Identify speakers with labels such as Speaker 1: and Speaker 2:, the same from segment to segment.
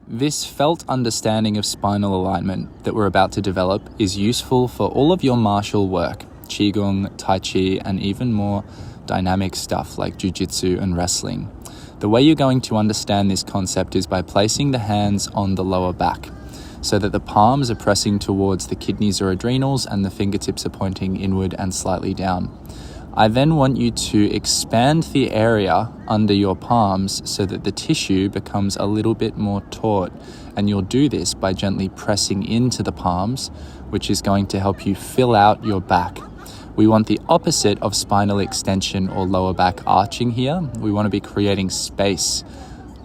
Speaker 1: This felt understanding of spinal alignment that we're about to develop is useful for all of your martial work, qigong, taiji, and even more dynamic stuff like jiu-jitsu and wrestling. The way you're going to understand this concept is by placing the hands on the lower back so that the palms are pressing towards the kidneys or adrenals and the fingertips are pointing inward and slightly down. I then want you to expand the area under your palms so that the tissue becomes a little bit more taut, and you'll do this by gently pressing into the palms, which is going to help you fill out your back. We want the opposite of spinal extension or lower back arching here. We want to be creating space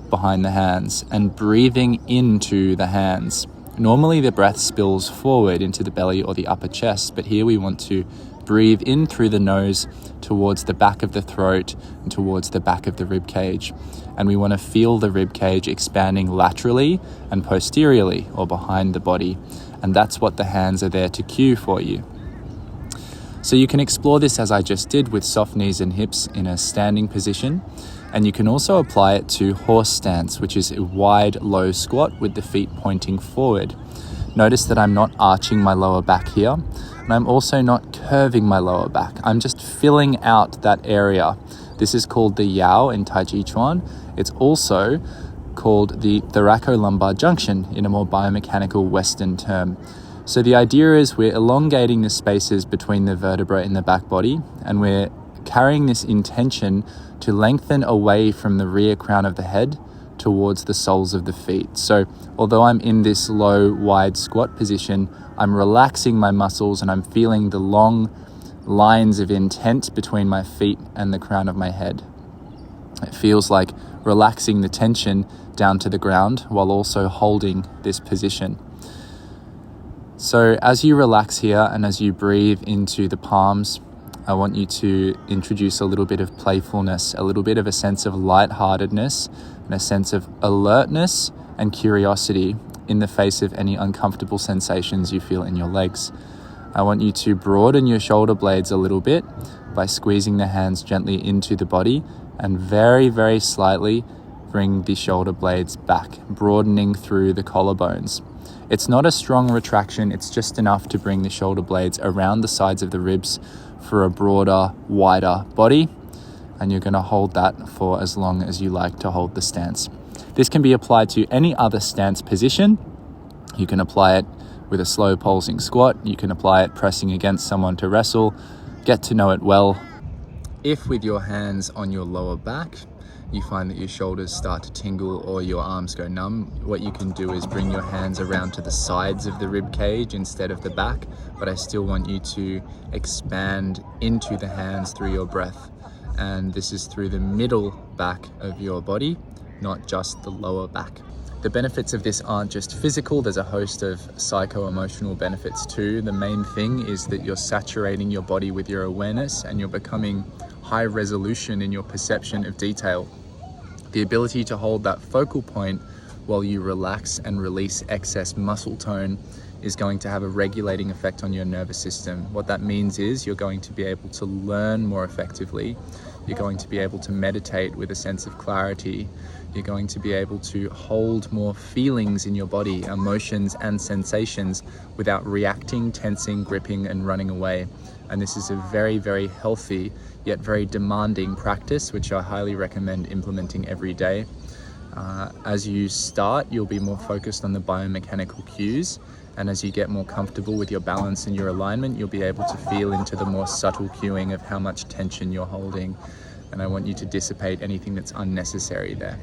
Speaker 1: behind the hands and breathing into the hands. Normally the breath spills forward into the belly or the upper chest, but here we want to breathe in through the nose towards the back of the throat and towards the back of the rib cage. And we want to feel the rib cage expanding laterally and posteriorly or behind the body. And that's what the hands are there to cue for you. So you can explore this as I just did with soft knees and hips in a standing position. And you can also apply it to horse stance, which is a wide, low squat with the feet pointing forward. Notice that I'm not arching my lower back here, and I'm also not curving my lower back. I'm just filling out that area. This is called the yao in Tai Chi Chuan. It's also called the thoracolumbar junction in a more biomechanical Western term. So the idea is we're elongating the spaces between the vertebrae in the back body, and we're carrying this intention to lengthen away from the rear crown of the head towards the soles of the feet. So although I'm in this low, wide squat position, I'm relaxing my muscles and I'm feeling the long lines of intent between my feet and the crown of my head. It feels like relaxing the tension down to the ground while also holding this position. So as you relax here and as you breathe into the palms, I want you to introduce a little bit of playfulness, a little bit of a sense of lightheartedness and a sense of alertness and curiosity in the face of any uncomfortable sensations you feel in your legs. I want you to broaden your shoulder blades a little bit by squeezing the hands gently into the body and very, very slightly bring the shoulder blades back, broadening through the collarbones. It's not a strong retraction, it's just enough to bring the shoulder blades around the sides of the ribs for a broader, wider body, and you're going to hold that for as long as you like to hold the stance. This can be applied to any other stance position. You can apply it with a slow pulsing squat, you can apply it pressing against someone to wrestle, get to know it well. If with your hands on your lower back, you find that your shoulders start to tingle or your arms go numb, what you can do is bring your hands around to the sides of the rib cage instead of the back, but I still want you to expand into the hands through your breath. And this is through the middle back of your body, not just the lower back. The benefits of this aren't just physical, there's a host of psycho-emotional benefits too. The main thing is that you're saturating your body with your awareness and you're becoming high resolution in your perception of detail. The ability to hold that focal point while you relax and release excess muscle tone is going to have a regulating effect on your nervous system. What that means is you're going to be able to learn more effectively. You're going to be able to meditate with a sense of clarity. You're going to be able to hold more feelings in your body, emotions and sensations without reacting, tensing, gripping, and running away. And this is a very, very healthy yet very demanding practice, which I highly recommend implementing every day. As you start, you'll be more focused on the biomechanical cues, and as you get more comfortable with your balance and your alignment, you'll be able to feel into the more subtle cueing of how much tension you're holding, and I want you to dissipate anything that's unnecessary there.